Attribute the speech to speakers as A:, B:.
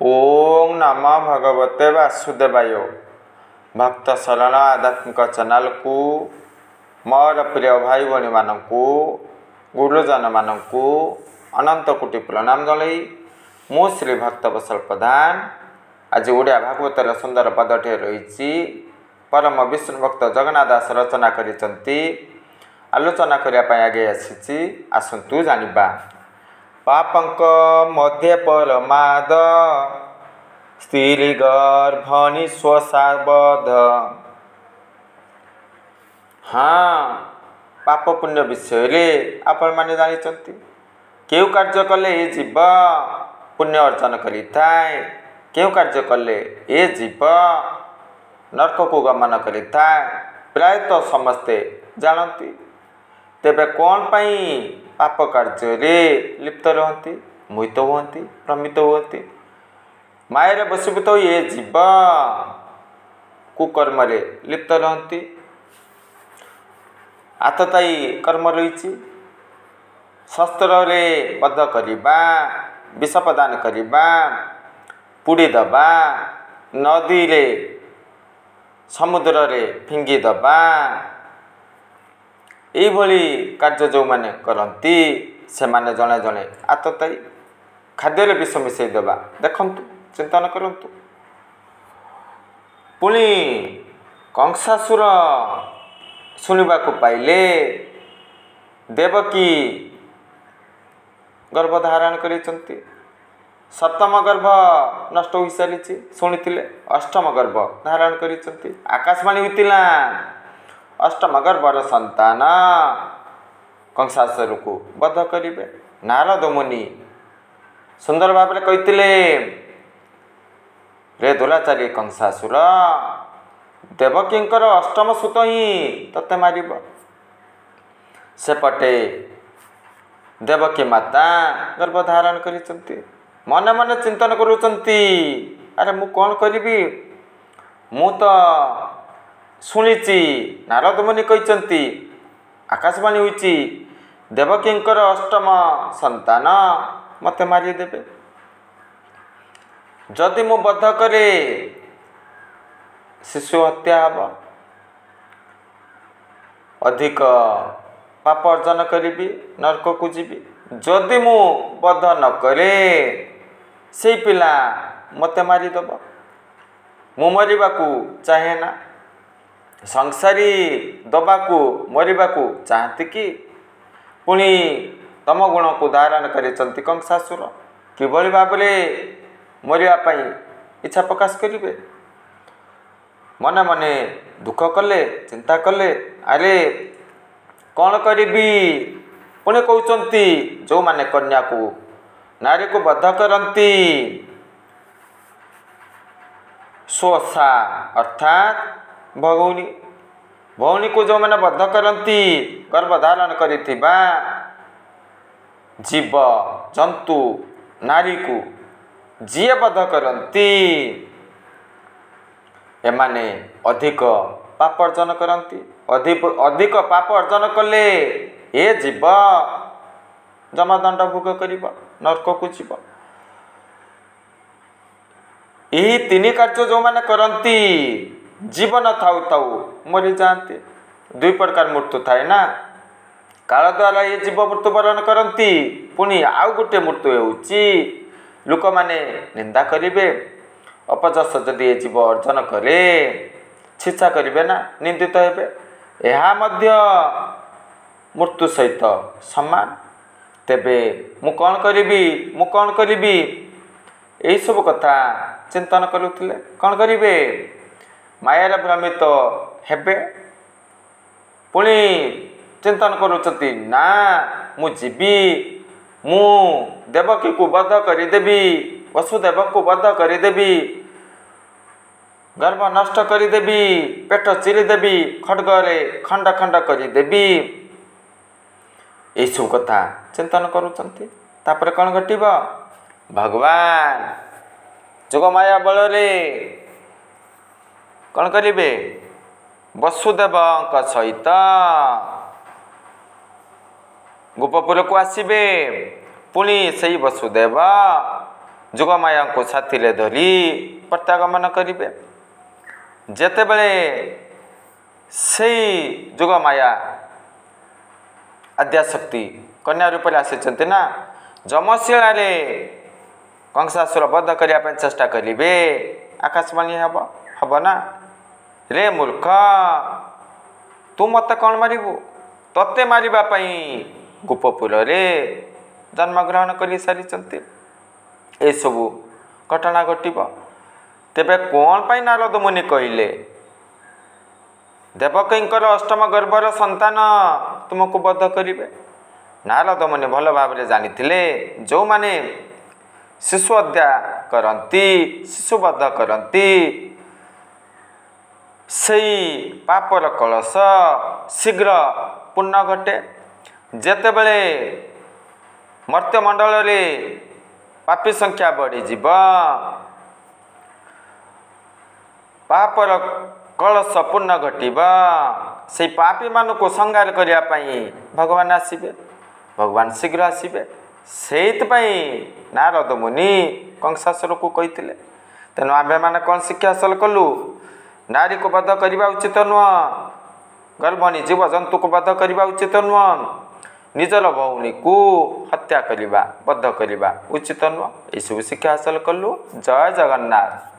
A: ओम नमः भगवते वासुदेवाय। भक्त शरण आध्यात्मिक चैनल को मोर प्रिय भाई भणी मानू गुरुजन मानू अनंत कोटि प्रणाम जनाई मु श्री भक्त वत्सल प्रधान आज ओडिया भागवतर सुंदर पदटे रही परम विष्णु भक्त जगन्नाथ दास रचना करिसंती आलोचना करने आगे आसी आसतु जानिबा। पापंक मध्य परमाद स्त्री गर्भणी स्वसाबध। हाँ, पाप पुण्य विषय रे आपण माने जानिचंती केउ कार्य कले ए जीव पुण्य अर्जन करिथाय, केउ कार्य कले ए जीव नरक को गमन करिथाय प्रायतः समस्ते जानती। तेबे कौन पाई पाप कार्य रे लिप्त रहती, मोहित हुअती, भ्रमित हुअती। मायर बसीभूत ये जीव कुकर्म रे लिप्त रहती। आतताई कर्म रही शस्त्र रे बद्ध करिबा, विष प्रदान करिबा, पुड़ी दबा, नदी रे समुद्र रे फिंगी दबा, यही कार्य जो माने करती से माने जड़े जड़े आतताई खाद्य विष मिसई देवा। देखंतु, चिंतन करंतु। पुणी कंसासुर शुणा पाइले देवकी गर्भ धारण करिसंती। सप्तम गर्भ नष्ट हो सारी शुणी अष्टम गर्भ धारण करिसंती। आकाशवाणी होइतिला अष्टम गर्भर संतान कंसासुर को बध करिवे। नारद मुनि सुंदर भाव में कहिथिले, रे दुराचारी कंसासुर देवकींकर अष्टम सुत ही तते मारिब। सेपटे देवकी माता गर्भ धारण करिसंती। मन मन चिंतन करुचंती, अरे मु कौन करिबी, मु तो शुणिची नारद मुनि कहिसंती, आकाशवाणी होइची देवकींकर अष्टम संतान मते मारी देबे। जदि मु बध करे शिशु हत्या हब, अधिक पाप अर्जन करी नरक को जीवी। जदि मु बध न करे से पिला मते मारिदेव। मु मरिबाकू चाहे ना, संसारी दबाकू मरिबाकू चाहती कि पुणी तम गुण को धारण करिसंती कंसासुर। किभली भाबरे मरिया पाई इच्छा प्रकाश करिवे। मने मने दुख कले, चिंता कले, अरे कौन करिबी। पुणे कहउचंती जो माने कन्या को नारी को बध करंती स्वसा अर्थात भगौनी, भौनी को जो मैंने बद्ध करती गर्भ धारण करिथिबा जीव जंतु नारी को जीए बद्ध करती एमाने अधिक पाप अर्जन करती। अधिक पाप अर्जन कले ए जीव जमादंड भोग करिब, नरक को जीव। यही तीन कार्य जो माने करती जीवन थाउ थाउ मरी जाते। दुई प्रकार मृत्यु थाए ना, काल द्वारा ये जीव मृत्युवरण करती। पुणी आउ गोटे मृत्यु होउची लोक माने निंदा करिवे, अपजस जदि ये जीव अर्जन करे छिछा करिवे ना, निंदित हेबे। एहा मध्य मृत्यु सहित समान। तेबे मु कौन करिबी, मु कौन करिबी, यही सब कथा चिंतन करुथिले। कौन करिवे, मायार भ्रमित हेबे। पुणी चिंतन करुचंती, ना मु जीवी, मु देवकी को बध करिदेवी, वसुदेव को बध करिदेवी, गर्भ नष्ट करिदेवी, पेट चिरीदेवी, खड्गरे खंड खंड करिदेवी। यही सब कथा चिंतन करुचंती। तापर कौन घटिब, भगवान जोग माया बल रे कौन करिवे, वसुदेव सहित गोपपुर को आसिबे। पुणी से वसुदेव जोगमाया को छाती धरी प्रत्यागमन करेंगे। जेतेबेले से जोगमाया आद्याशक्ति कन्या रूप में आसी ना जमशिला कंसासुर बध करने चेष्टा करेंगे आकाशवाणी हम ना रे मूर्ख तू मत कौन मारू तत्ते मारिबापी गोपपुर रे जन्मग्रहण कर सारी सबू घटना घटब। तेबे कौन पाई नारद मुनि कहले देवकींकर अष्टम गर्भर संतान तुमको बध करेंगे। नारद मुनि भल भाव जानी जो माने शिशु हत्या करती शिशुबद्ध करती सही पापर कलश शीघ्र पूर्ण घटे। जेतेबेले मर्त्यमंडल रे पापी संख्या बढ़ीज पापर कलश पूर्ण घटब से पापी मान को संहार करने भगवान आसबे भगवान शीघ्र आसबे। से नारद मुनि कंसासुर को कही तेणु आम्भे मैंने कौन शिक्षा हासिल कलु नारी को बध करने उचित नुह गर्भणी जीव जंतु को बध करने उचित नुह निजर भौणी को हत्या करने बध करने उचित नुह। यह सब शिक्षा हासिल कलु। जय जगन्नाथ।